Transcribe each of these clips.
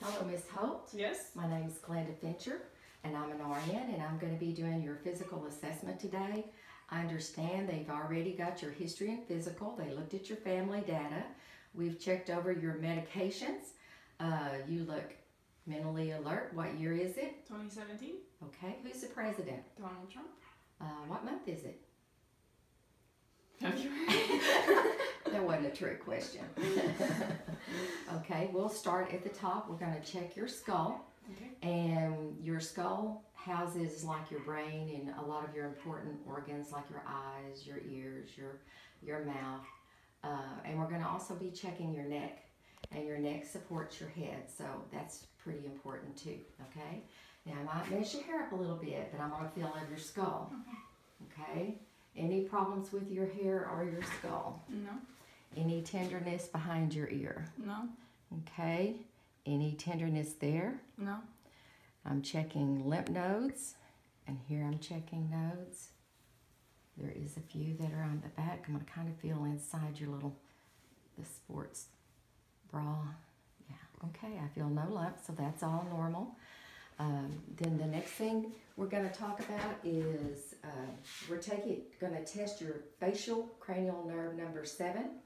Hello, Miss Holt. Yes. My name is Glenda Fincher, and I'm an RN, and I'm going to be doing your physical assessment today. I understand they've already got your history and physical. They looked at your family data. We've checked over your medications. You look mentally alert. What year is it? 2017. Okay. Who's the president? Donald Trump. What month is it? February. That wasn't a trick question. Okay, we'll start at the top. We're going to check your skull. Okay. And your skull houses like your brain and a lot of your important organs like your eyes, your ears, your mouth. And we're going to also be checking your neck. And your neck supports your head, so that's pretty important too, okay? Now I might mess your hair up a little bit, but I'm going to feel of your skull, okay? Any problems with your hair or your skull? No. Any tenderness behind your ear? No. Okay. Any tenderness there? No. I'm checking lymph nodes, and here I'm checking nodes. There is a few that are on the back. I'm going to kind of feel inside your the sports bra. Yeah, okay, I feel no lump, so that's all normal. Then the next thing we're going to talk about is we're going to test your facial cranial nerve number 7.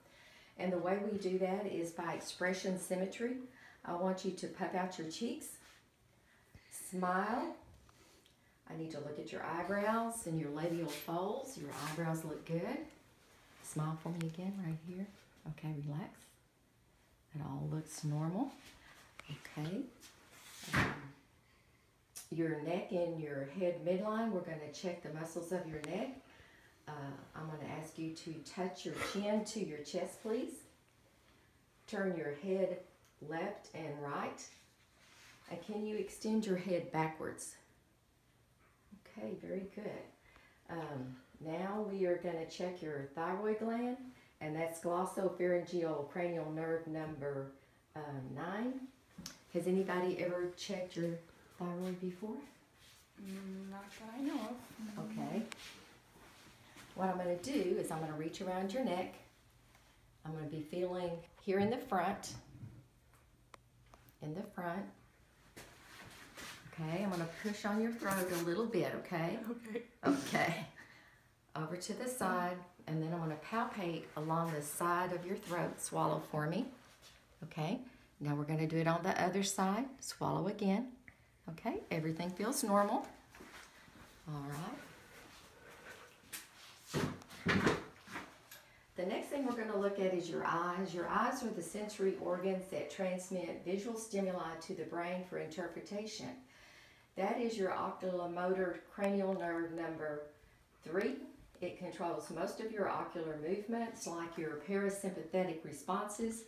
And the way we do that is by expression symmetry. I want you to puff out your cheeks, smile. I need to look at your eyebrows and your labial folds. Your eyebrows look good. Smile for me again right here. Okay, relax. It all looks normal. Okay. Your neck and your head midline, we're going to check the muscles of your neck. I'm going to ask you to touch your chin to your chest, please. Turn your head left and right. And can you extend your head backwards? Okay, very good. Now we are going to check your thyroid gland, and that's glossopharyngeal cranial nerve number 9. Has anybody ever checked your thyroid before? Not that I know of. Okay. What I'm going to do is I'm going to reach around your neck. I'm going to be feeling here in the front. Okay, I'm going to push on your throat a little bit, okay? Okay. Okay. Over to the side, and then I'm going to palpate along the side of your throat. Swallow for me. Okay. Now we're going to do it on the other side. Swallow again. Okay, everything feels normal. All right. The next thing we're going to look at is your eyes. Your eyes are the sensory organs that transmit visual stimuli to the brain for interpretation. That is your oculomotor cranial nerve number 3. It controls most of your ocular movements, like your parasympathetic responses,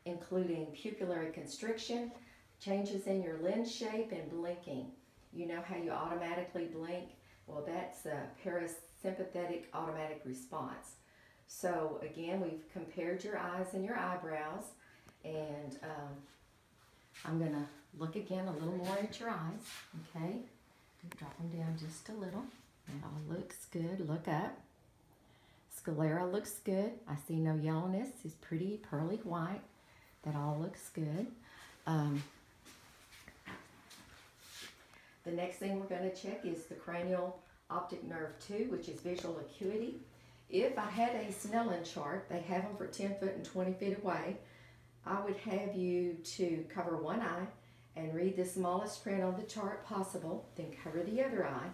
including pupillary constriction, changes in your lens shape, and blinking. You know how you automatically blink? Well, that's a parasympathetic automatic response. So again, we've compared your eyes and your eyebrows, and I'm going to look again a little more at your eyes, okay? Drop them down just a little. That all looks good. Look up. Sclera looks good. I see no yellowness. It's pretty pearly white. That all looks good. The next thing we're going to check is the cranial optic nerve 2, which is visual acuity. If I had a Snellen chart, they have them for 10 foot and 20 feet away, I would have you to cover one eye and read the smallest print on the chart possible, then cover the other eye.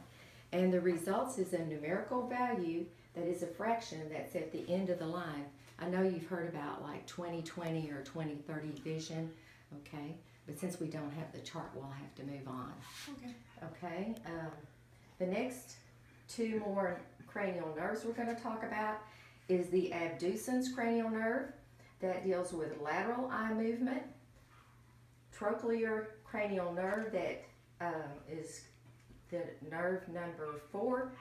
And the results is a numerical value that is a fraction that's at the end of the line. I know you've heard about like 20/20 or 20/30 vision, okay? But since we don't have the chart, we'll have to move on. Okay. Okay. The next 2 more cranial nerves we're going to talk about is the abducens cranial nerve that deals with lateral eye movement, trochlear cranial nerve that is the nerve number 4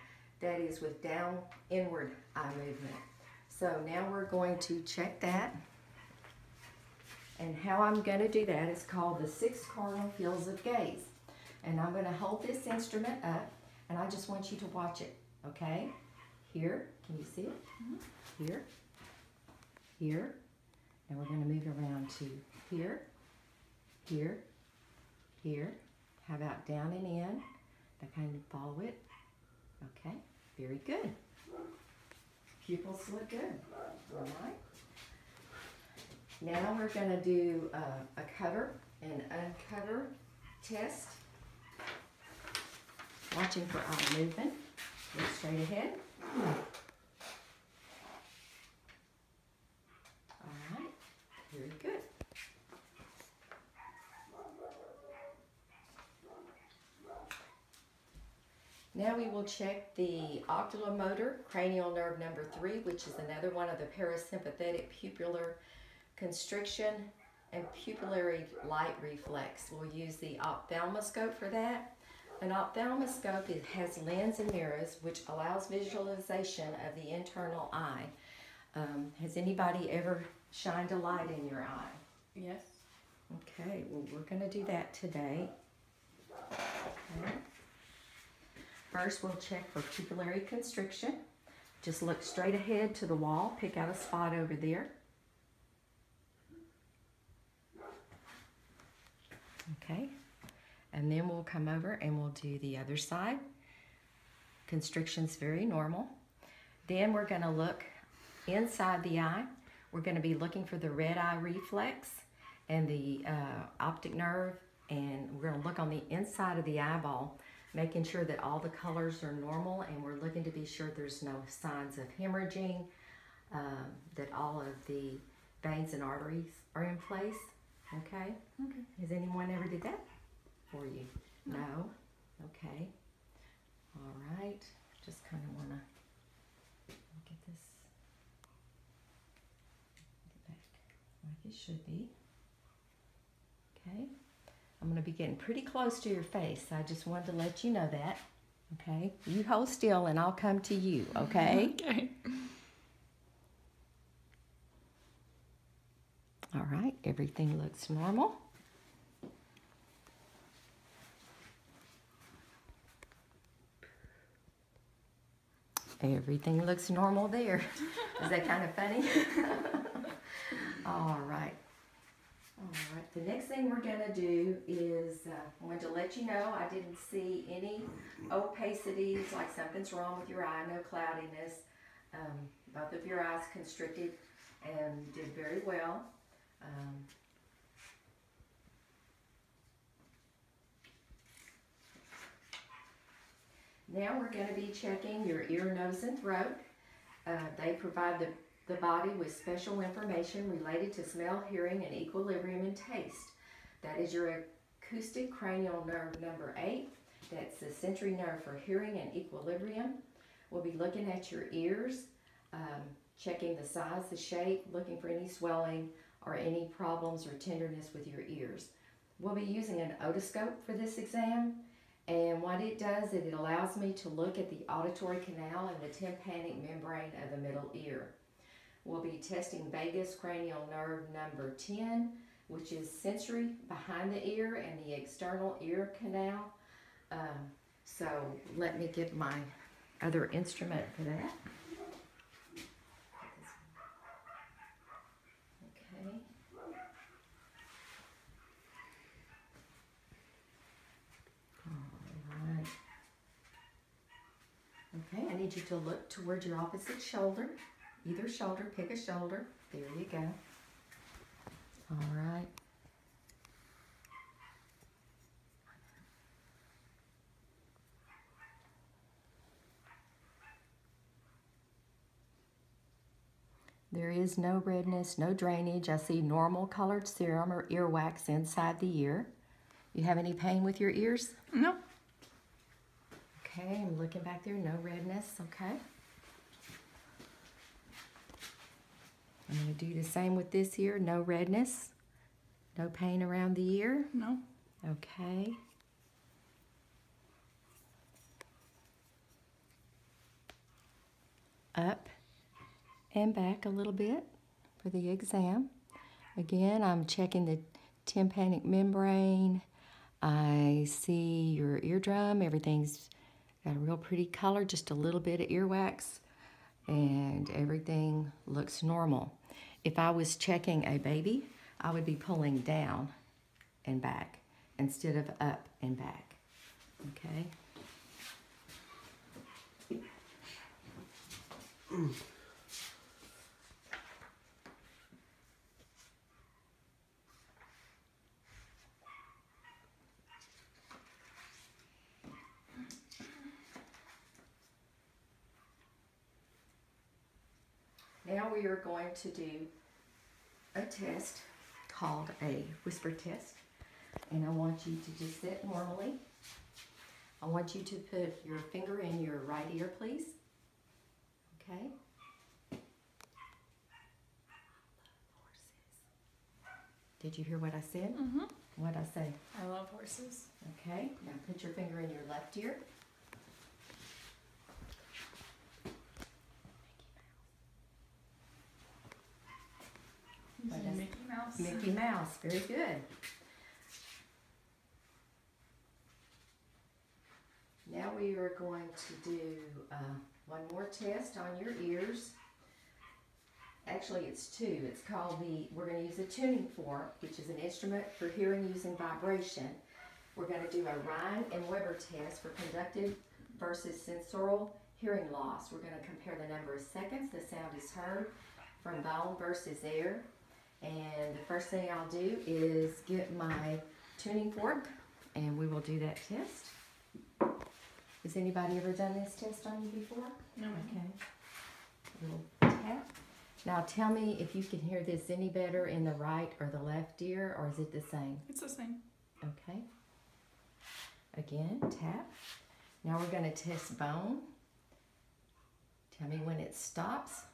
that is with down inward eye movement. So now we're going to check that. And how I'm going to do that is called the 6 cardinal fields of gaze. And I'm going to hold this instrument up, and I just want you to watch it, okay? Here, can you see it? Mm-hmm. Here, here, and we're going to move around to here, here, Here. How about down and in? I kind of follow it. Okay, very good. Pupils look good. All right. Now we're going to do a cover and uncover test. Watching for eye movement. Look straight ahead. All right, very good. Now we will check the oculomotor cranial nerve number 3, which is another one of the parasympathetic pupillar constriction and pupillary light reflex. We'll use the ophthalmoscope for that. An ophthalmoscope has lens and mirrors, which allows visualization of the internal eye. Has anybody ever shined a light in your eye? Yes. Okay, well, we're going to do that today. Okay. First, we'll check for pupillary constriction. Just look straight ahead to the wall. Pick out a spot over there. Okay. And then we'll come over and we'll do the other side. Constriction's very normal. Then we're going to look inside the eye. We're going to be looking for the red eye reflex and the optic nerve, and we're going to look on the inside of the eyeball, making sure that all the colors are normal, and we're looking to be sure there's no signs of hemorrhaging, that all of the veins and arteries are in place. Okay? Okay. Has anyone ever did that for you? No? Okay. All right. Just kind of want to get this back like it should be. Okay. I'm going to be getting pretty close to your face. I just wanted to let you know that. Okay. You hold still and I'll come to you. Okay. Okay. All right. Everything looks normal. Everything looks normal there. Is that kind of funny? All right. All right. The next thing we're going to do is, I wanted to let you know I didn't see any opacities, like something's wrong with your eye, no cloudiness. Both of your eyes constricted and did very well. Now we're going to be checking your ear, nose, and throat. They provide the body with special information related to smell, hearing, and equilibrium and taste. That is your acoustic cranial nerve number 8. That's the sensory nerve for hearing and equilibrium. We'll be looking at your ears, checking the size, the shape, looking for any swelling or any problems or tenderness with your ears. We'll be using an otoscope for this exam. And what it does is it allows me to look at the auditory canal and the tympanic membrane of the middle ear. We'll be testing vagus cranial nerve number 10, which is sensory behind the ear and the external ear canal. So let me get my other instrument for that. Okay. Okay, I need you to look toward your opposite shoulder. Either shoulder, pick a shoulder. There you go. All right. There is no redness, no drainage. I see normal colored serum or earwax inside the ear. You have any pain with your ears? No. Okay, I'm looking back there, no redness, okay. I'm going to do the same with this ear, no redness, no pain around the ear. No. Okay. Up and back a little bit for the exam. Again, I'm checking the tympanic membrane. I see your eardrum, everything's got a real pretty color, just a little bit of earwax, and everything looks normal. If I was checking a baby, I would be pulling down and back. instead of up and back. Okay. Now we are going to do a test called a whisper test. And I want you to just sit normally. I want you to put your finger in your right ear, please. Okay? Did you hear what I said? Mm-hmm. What'd I say? I love horses. Okay, now put your finger in your left ear. What does- Mickey Mouse. Mickey Mouse, very good. Now we are going to do one more test on your ears. Actually, it's two. It's called we're going to use a tuning fork, which is an instrument for hearing using vibration. We're going to do a Ryan and Weber test for conductive versus sensorial hearing loss. We're going to compare the number of seconds the sound is heard from bone versus air. And the first thing I'll do is get my tuning fork, and we will do that test. Has anybody ever done this test on you before? No. Okay. A little tap. Now tell me if you can hear this any better in the right or the left ear, or is it the same? It's the same. Okay. Again, tap. Now we're going to test bone. Tell me when it stops.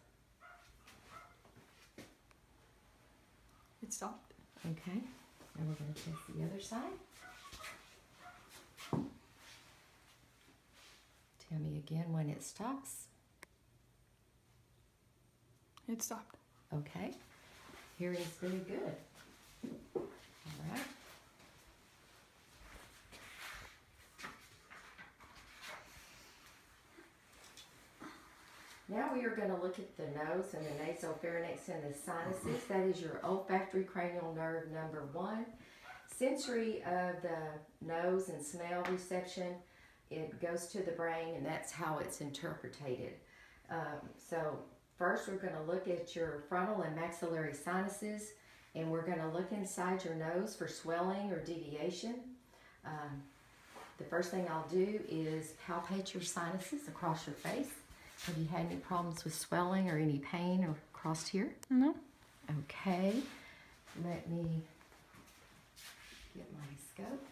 It stopped. Okay. Now we're going to test the other side. Tell me again when it stops. It stopped. Okay. Hearing's very good. All right. Now we are going to look at the nose and the nasopharynx and the sinuses. That is your olfactory cranial nerve number 1. Sensory of the nose and smell reception, it goes to the brain, and that's how it's interpreted. So first we're going to look at your frontal and maxillary sinuses, and we're going to look inside your nose for swelling or deviation. The first thing I'll do is palpate your sinuses across your face. Have you had any problems with swelling or any pain or across here? No. Okay, let me get my scope.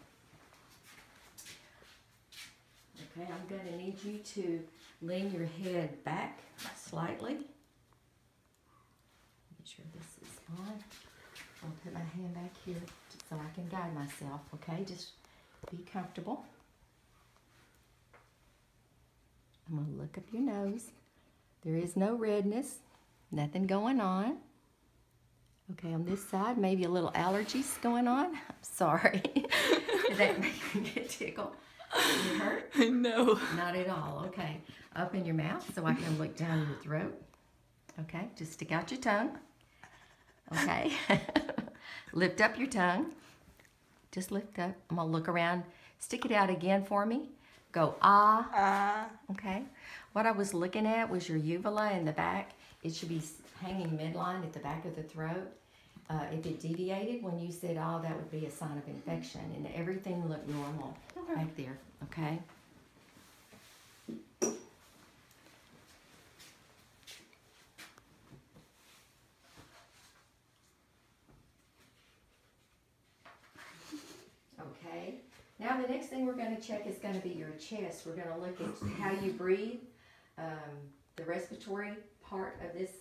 Okay, I'm going to need you to lean your head back slightly. Make sure this is on. I'll put my hand back here so I can guide myself, okay? Just be comfortable. I'm going to look up your nose. There is no redness, nothing going on. Okay, on this side, maybe a little allergies going on. I'm sorry. Did that make me get tickled? Did it hurt? No. Not at all. Okay. Open your mouth so I can look down your throat. Okay, just stick out your tongue. Okay. Lift up your tongue. Just lift up. I'm going to look around. Stick it out again for me. Go ah. Okay. What I was looking at was your uvula in the back. It should be hanging midline at the back of the throat. If it deviated when you said ah, that would be a sign of infection, and everything looked normal back there. Okay. Okay. Now the next thing we're going to check is going to be your chest. We're going to look at how you breathe. The respiratory part of this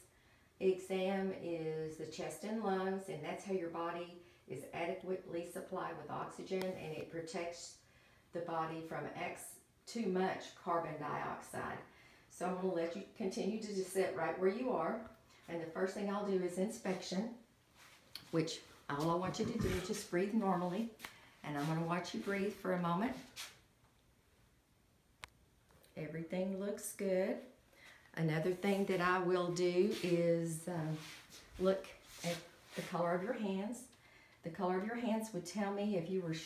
exam is the chest and lungs, and that's how your body is adequately supplied with oxygen, and it protects the body from too much carbon dioxide. So I'm going to let you continue to just sit right where you are, and the first thing I'll do is inspection, which all I want you to do is just breathe normally, and I'm going to watch you breathe for a moment. Everything looks good. Another thing that I will do is look at the color of your hands. the color of your hands would tell me if you were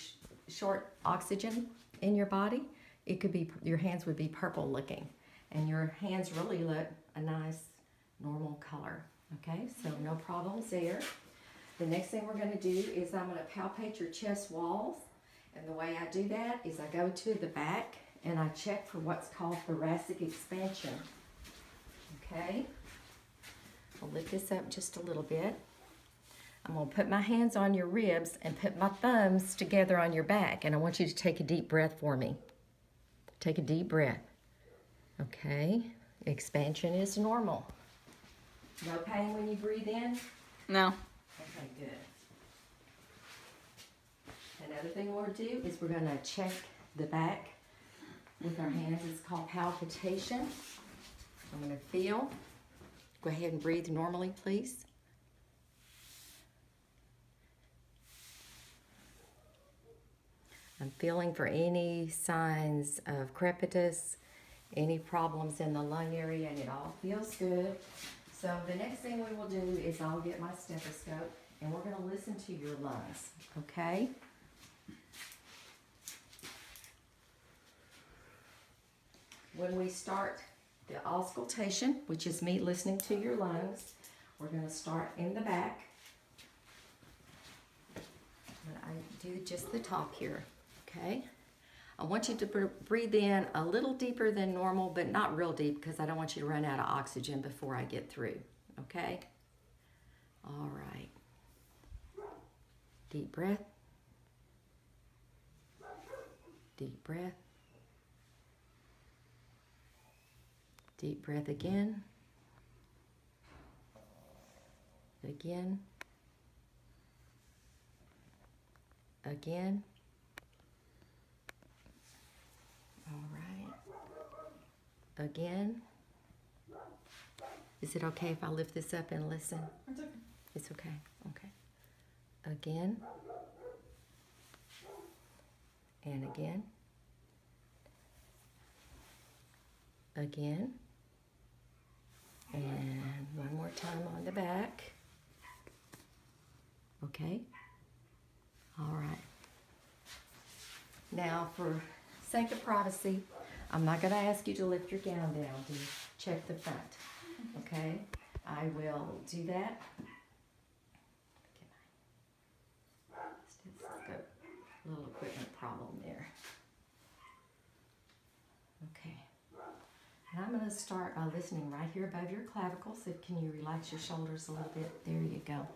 short oxygen in your body. It could be, your hands would be purple looking, and your hands really look a nice normal color. Okay, so no problems there. The next thing we're going to do is I'm going to palpate your chest walls, and the way I do that is I go to the back and I check for what's called thoracic expansion. Okay, I'll lift this up just a little bit. I'm going to put my hands on your ribs and put my thumbs together on your back, and I want you to take a deep breath for me. Take a deep breath. Okay, expansion is normal. No pain when you breathe in? No. Okay, good. Another thing we'll do is we're going to check the back with our hands. It's called palpitation. I'm going to feel. Go ahead and breathe normally, please. I'm feeling for any signs of crepitus, any problems in the lung area, and it all feels good. So the next thing we will do is I'll get my stethoscope, and we're going to listen to your lungs, okay? When we start the auscultation, which is me listening to your lungs, we're going to start in the back. I do just the top here, okay? I want you to breathe in a little deeper than normal, but not real deep, because I don't want you to run out of oxygen before I get through, okay? All right. Deep breath. Deep breath. Deep breath again. Again. Again. All right. Again. Is it okay if I lift this up and listen? It's okay. It's okay. Okay. Again. And again. Again. And one more time on the back. Okay. All right. Now, for sake of privacy, I'm not going to ask you to lift your gown down to check the front. Okay? I will do that. Stethoscope. Little equipment problem there. Okay. And I'm going to start by listening right here above your clavicles. So can you relax your shoulders a little bit? There you go.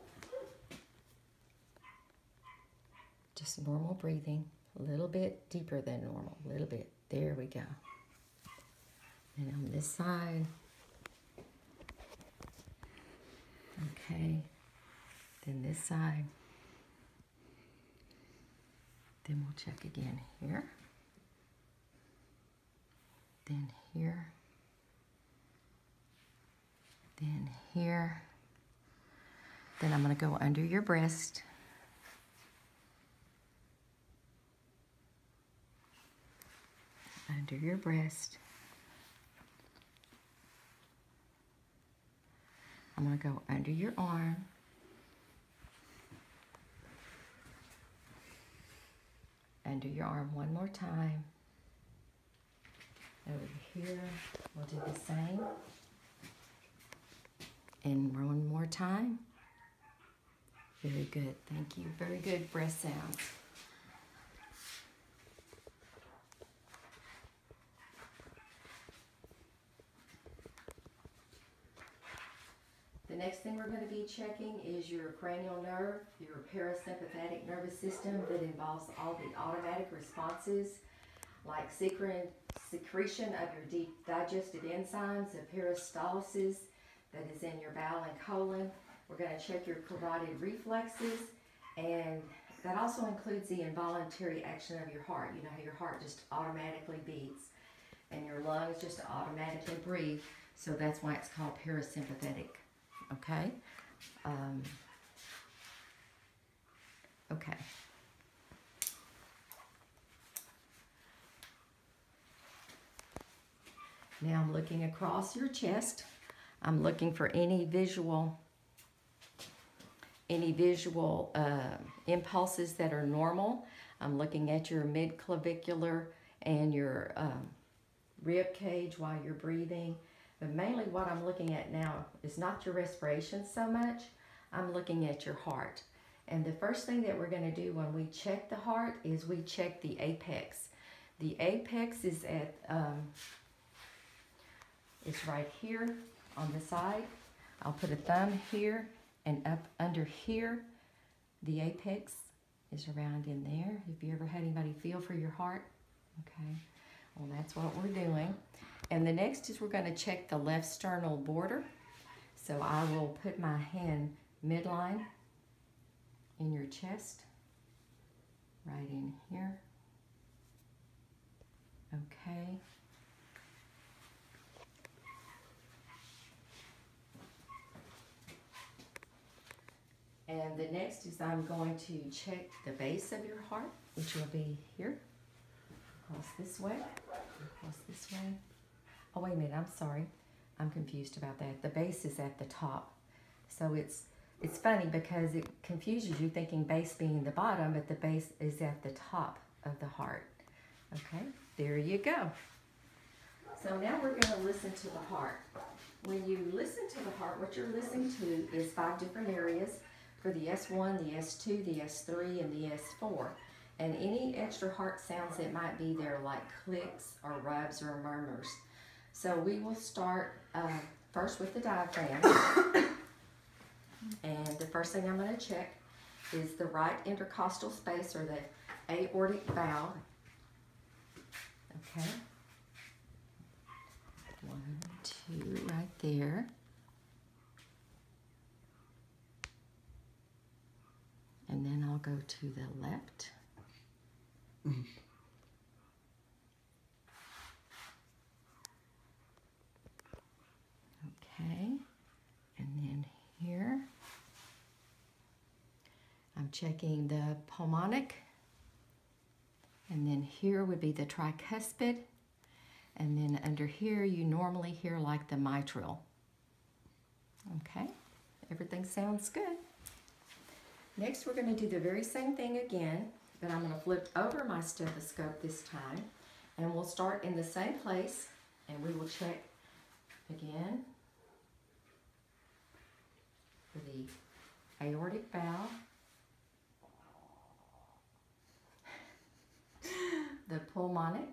Just normal breathing. A little bit deeper than normal. A little bit. There we go. And on this side. Okay. Then this side. Then we'll check again here. Then here. Then here. Then I'm going to go under your breast. Under your breast. I'm going to go under your arm. Under your arm one more time. Over here, we'll do the same. And one more time. Very good, thank you. Very good breath sounds. The next thing we're going to be checking is your cranial nerve, your parasympathetic nervous system that involves all the automatic responses like secretion of your deep digestive enzymes, the peristalsis that is in your bowel and colon. We're going to check your carotid reflexes, and that also includes the involuntary action of your heart. You know how your heart just automatically beats and your lungs just automatically breathe, so that's why it's called parasympathetic. Okay? Okay. Now I'm looking across your chest. I'm looking for any visual any visual impulses that are normal. I'm looking at your mid-clavicular and your rib cage while you're breathing. But mainly what I'm looking at now is not your respiration so much. I'm looking at your heart. And the first thing that we're going to do when we check the heart is we check the apex. The apex is at it's right here on the side. I'll put a thumb here and up under here. The apex is around in there. Have you ever had anybody feel for your heart? Okay, well that's what we're doing. And the next is we're going to check the left sternal border. So I will put my hand midline in your chest, right in here. Okay. And the next is I'm going to check the base of your heart, which will be here. Across this way. Across this way. Oh, wait a minute, I'm sorry. I'm confused about that. The base is at the top. So it's funny because it confuses you thinking base being the bottom, but the base is at the top of the heart. Okay, there you go. So now we're going to listen to the heart. When you listen to the heart, what you're listening to is 5 different areas for the S1, the S2, the S3, and the S4. And any extra heart sounds that might be there, like clicks or rubs or murmurs. So we will start first with the diaphragm. And the first thing I'm going to check is the right intercostal space, or the aortic valve. Okay. 1, 2, right there. And then I'll go to the left. Okay. And then here, I'm checking the pulmonic. And then here would be the tricuspid. And then under here, you normally hear like the mitral. Okay, everything sounds good. Next, we're going to do the very same thing again, but I'm going to flip over my stethoscope this time. And we'll start in the same place, and we will check again for the aortic valve, the pulmonic,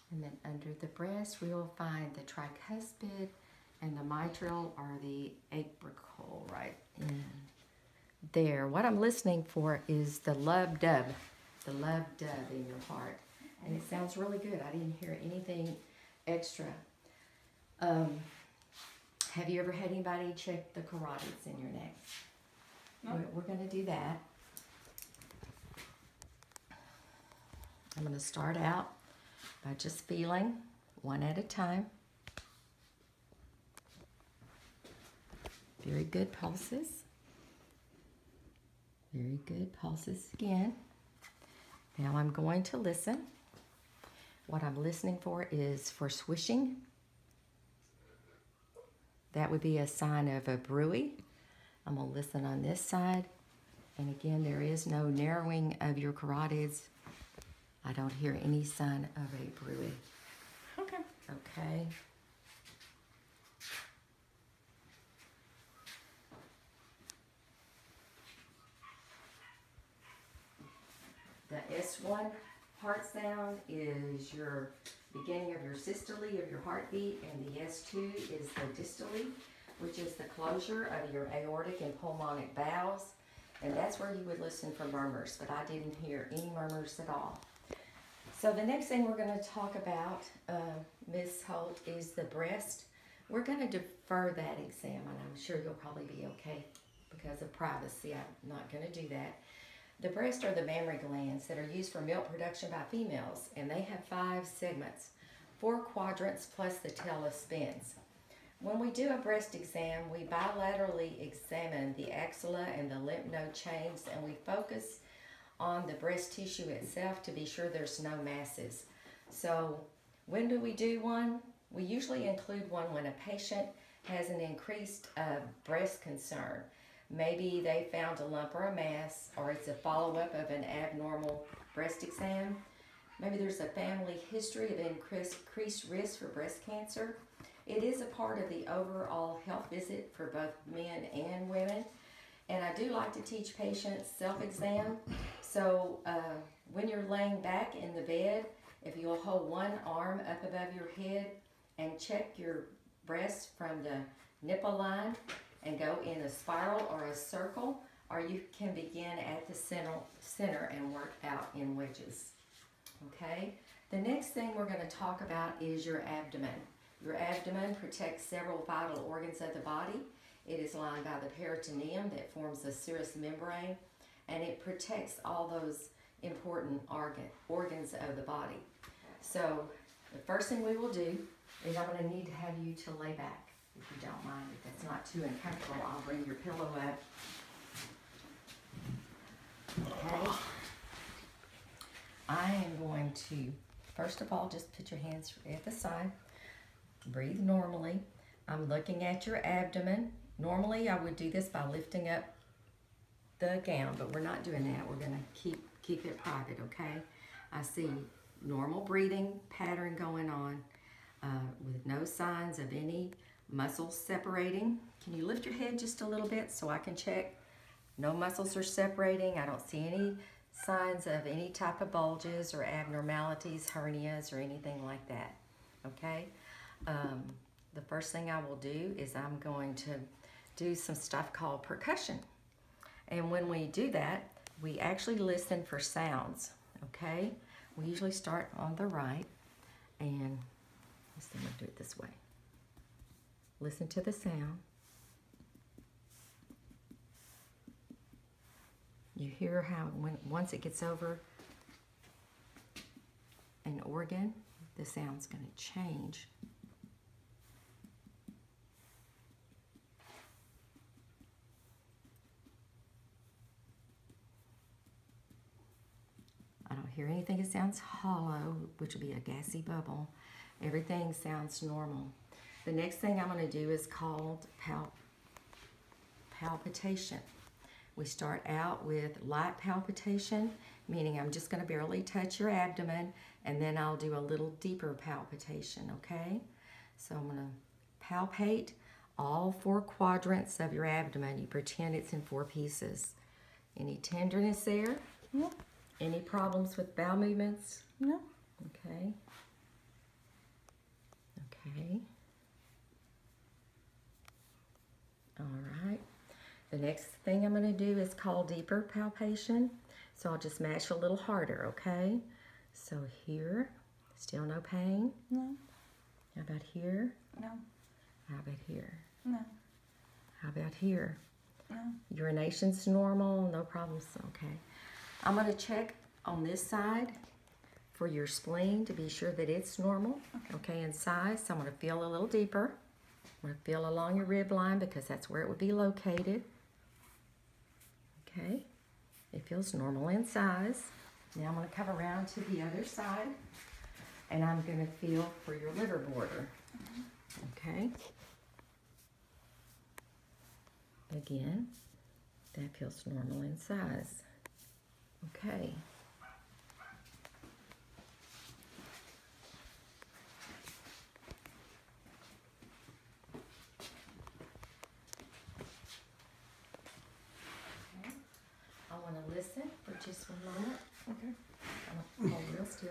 and then under the breast we will find the tricuspid and the mitral, or the apical, right in there. What I'm listening for is the lub-dub in your heart. And it sounds really good. I didn't hear anything extra. Have you ever had anybody check the carotids in your neck? No. We're going to do that. I'm going to start out by just feeling one at a time. Very good pulses. Very good pulses again. Now I'm going to listen. What I'm listening for is for swishing. That would be a sign of a bruit. I'm going to listen on this side. And again, there is no narrowing of your carotids. I don't hear any sign of a bruit. Okay. Okay. The S1 heart sound is your beginning of your systole of your heartbeat, and the S2 is the dystole, which is the closure of your aortic and pulmonic valves, and that's where you would listen for murmurs, but I didn't hear any murmurs at all. So the next thing we're going to talk about, Ms. Holt, is the breast. We're going to defer that exam, and I'm sure you'll probably be okay because of privacy. I'm not going to do that. The breast are the mammary glands that are used for milk production by females, and they have 5 segments, 4 quadrants plus the tail spins. When we do a breast exam, we bilaterally examine the axilla and the lymph node chains, and we focus on the breast tissue itself to be sure there's no masses. So when do we do one? We usually include one when a patient has an increased breast concern. Maybe they found a lump or a mass, or it's a follow-up of an abnormal breast exam. Maybe there's a family history of increased risk for breast cancer. It is a part of the overall health visit for both men and women. And I do like to teach patients self-exam. So when you're laying back in the bed, if you'll hold one arm up above your head and check your breast from the nipple line and go in a spiral or a circle, or you can begin at the center and work out in wedges. Okay? The next thing we're going to talk about is your abdomen. Your abdomen protects several vital organs of the body. It is lined by the peritoneum that forms the serous membrane, and it protects all those important organs of the body. So the first thing we will do is I'm going to need to have you to lay back, if you don't mind. If that's not too uncomfortable, I'll bring your pillow up. Okay. I am going to, first of all, just put your hands at the side. Breathe normally. I'm looking at your abdomen. Normally, I would do this by lifting up the gown, but we're not doing that. We're going to keep it private, okay? I see normal breathing pattern going on with no signs of any muscles separating. Can you lift your head just a little bit so I can check? No muscles are separating. I don't see any signs of any type of bulges or abnormalities, hernias, or anything like that, okay? The first thing I will do is I'm going to do some stuff called percussion. And when we do that, we actually listen for sounds, okay? We usually start on the right, and let's see, we'll do it this way. Listen to the sound. You hear how once it gets over an organ, the sound's going to change. I don't hear anything that sounds hollow, which would be a gassy bubble. Everything sounds normal. The next thing I'm going to do is called palpitation. We start out with light palpitation, meaning I'm just going to barely touch your abdomen, and then I'll do a little deeper palpitation, okay? So I'm going to palpate all 4 quadrants of your abdomen. You pretend it's in 4 pieces. Any tenderness there? No. Any problems with bowel movements? No. Okay. Okay. All right. The next thing I'm going to do is call deeper palpation. So I'll just match a little harder, okay? So here, still no pain? No. How about here? No. How about here? No. How about here? No. Urination's normal, no problems, okay. I'm going to check on this side for your spleen to be sure that it's normal, okay, in size. So I'm going to feel a little deeper. I'm going to feel along your rib line because that's where it would be located. Okay, it feels normal in size. Now I'm going to come around to the other side, and I'm going to feel for your liver border. Okay. Again, that feels normal in size. Okay. I want to listen for just one moment. Okay. I want to hold real still.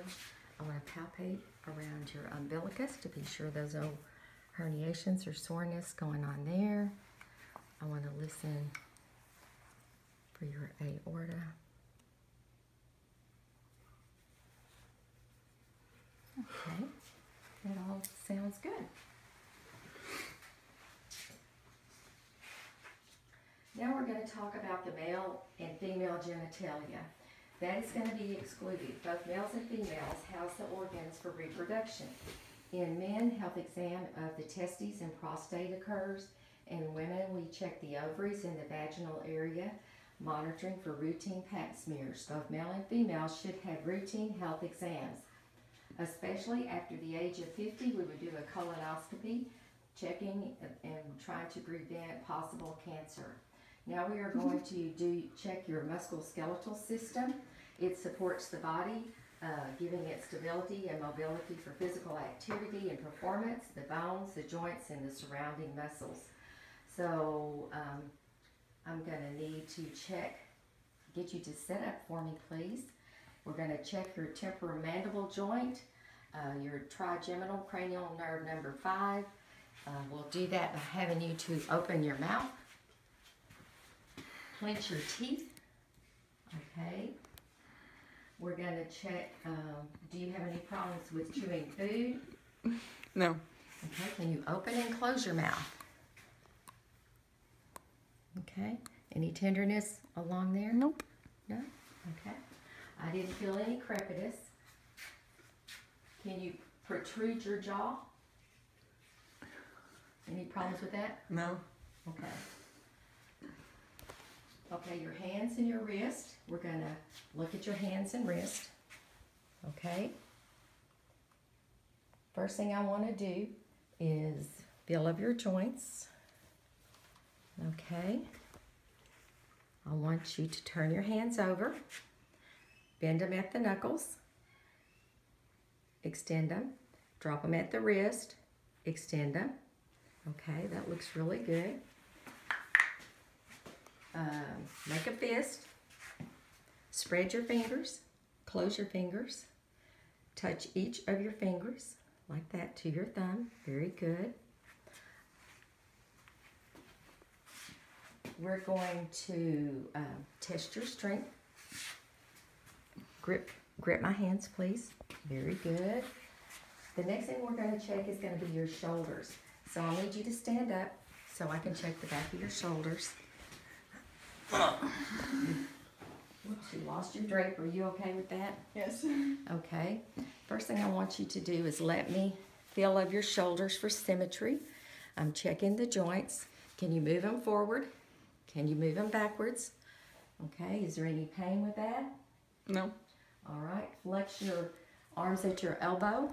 I want to palpate around your umbilicus to be sure there's no herniations or soreness going on there. I want to listen for your aorta. Okay, that all sounds good. Now we're going to talk about the male and female genitalia. That is going to be excluded. Both males and females house the organs for reproduction. In men, health exam of the testes and prostate occurs. In women, we check the ovaries and the vaginal area, monitoring for routine pap smears. Both male and female should have routine health exams. Especially after the age of 50, we would do a colonoscopy, checking and trying to prevent possible cancer. Now we are going to check your musculoskeletal system. It supports the body, giving it stability and mobility for physical activity and performance, the bones, the joints, and the surrounding muscles. So I'm going to need to get you to sit up for me, please. We're going to check your temporomandible joint, your trigeminal cranial nerve number 5. We'll do that by having you to open your mouth, clench your teeth. Okay. We're going to check, do you have any problems with chewing food? No. Okay, can you open and close your mouth? Okay, any tenderness along there? Nope. No? Okay. I didn't feel any crepitus. Can you protrude your jaw? Any problems with that? No. Okay. Okay, your hands and your wrist. We're going to look at your hands and wrist. Okay. First thing I want to do is feel of your joints. Okay. I want you to turn your hands over. Bend them at the knuckles. Extend them. Drop them at the wrist. Extend them. Okay, that looks really good. Make a fist. Spread your fingers. Close your fingers. Touch each of your fingers like that to your thumb. Very good. We're going to test your strength. Grip my hands, please. Very good. The next thing we're going to check is going to be your shoulders. So I'll need you to stand up so I can check the back of your shoulders. Whoops, you lost your drape. Are you okay with that? Yes. Okay. First thing I want you to do is let me feel of your shoulders for symmetry. I'm checking the joints. Can you move them forward? Can you move them backwards? Okay. Is there any pain with that? No. All right. Flex your arms at your elbow.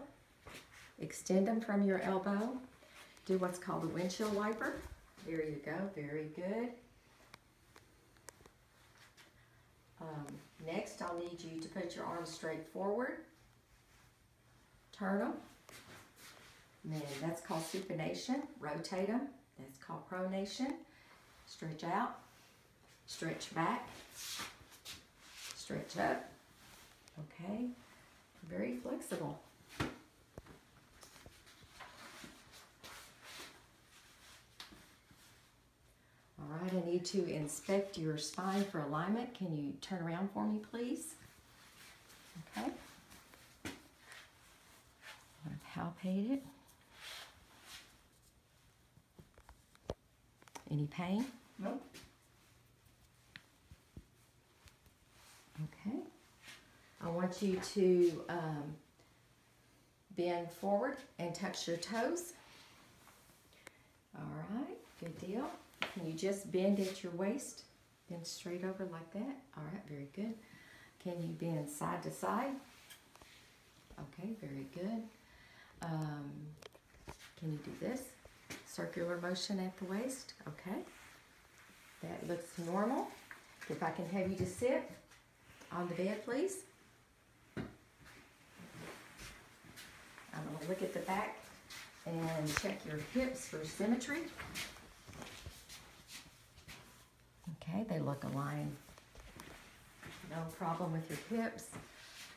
Extend them from your elbow. Do what's called a windshield wiper. There you go. Very good. Next, I'll need you to put your arms straight forward. Turn them. And then that's called supination. Rotate them. That's called pronation. Stretch out. Stretch back. Stretch up. Okay. Very flexible. All right, I need to inspect your spine for alignment. Can you turn around for me, please? Okay. I'm going to palpate it. Any pain? Nope. Okay. I want you to bend forward and touch your toes. All right, good deal. Can you just bend at your waist? Bend straight over like that. All right, very good. Can you bend side to side? Okay, very good. Can you do this? Circular motion at the waist. Okay. That looks normal. If I can have you to sit on the bed, please. I'm going to look at the back and check your hips for symmetry. Okay, they look aligned. No problem with your hips.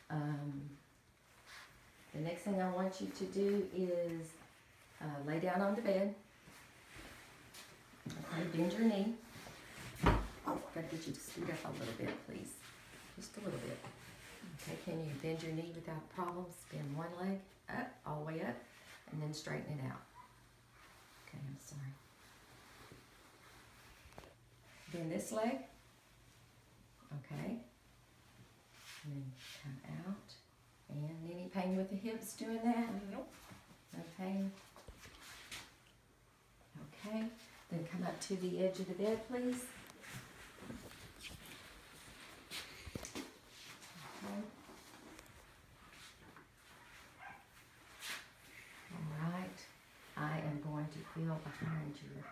The next thing I want you to do is lay down on the bed. Okay, bend your knee. Oh, I've got to get you to scoot up a little bit, please. Just a little bit. Okay, can you bend your knee without problems? Bend one leg up, all the way up, and then straighten it out. Okay, I'm sorry. Bend this leg. Okay. And then come out. And any pain with the hips doing that? Nope. No pain? Okay. Then come up to the edge of the bed, please. Okay. feel behind your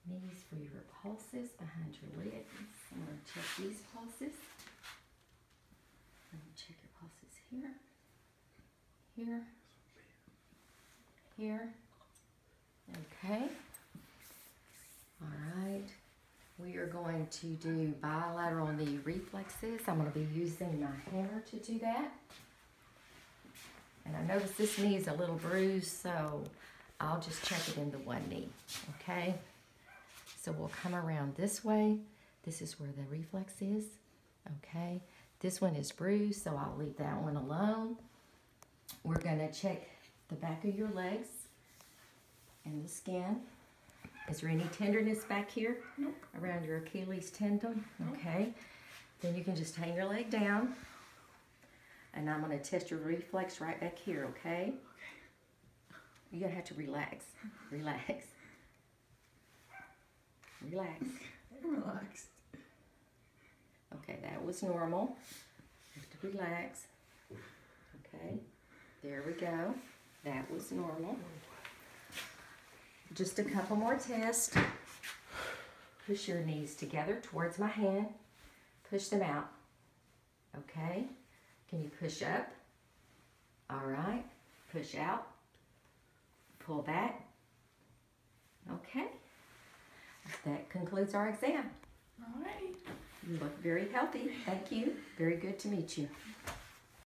knees for your pulses, behind your legs. I'm going to check these pulses. Let me check your pulses here, here, here. Okay. All right. We are going to do bilateral knee reflexes. I'm going to be using my hammer to do that. And I notice this knee is a little bruised, so I'll just check it in the one knee, okay? So we'll come around this way. This is where the reflex is, okay? This one is bruised, so I'll leave that one alone. We're gonna check the back of your legs and the skin. Is there any tenderness back here? Nope. Around your Achilles tendon? Okay. Then you can just hang your leg down. And I'm going to test your reflex right back here, okay? You're going to have to relax. Relax. Relax. I'm relaxed. Okay, that was normal. You have to relax. Okay, there we go. That was normal. Just a couple more tests. Push your knees together towards my hand. Push them out. Okay. Can you push up? All right. Push out. Pull back. Okay. That concludes our exam. All right. You look very healthy. Thank you. Very good to meet you.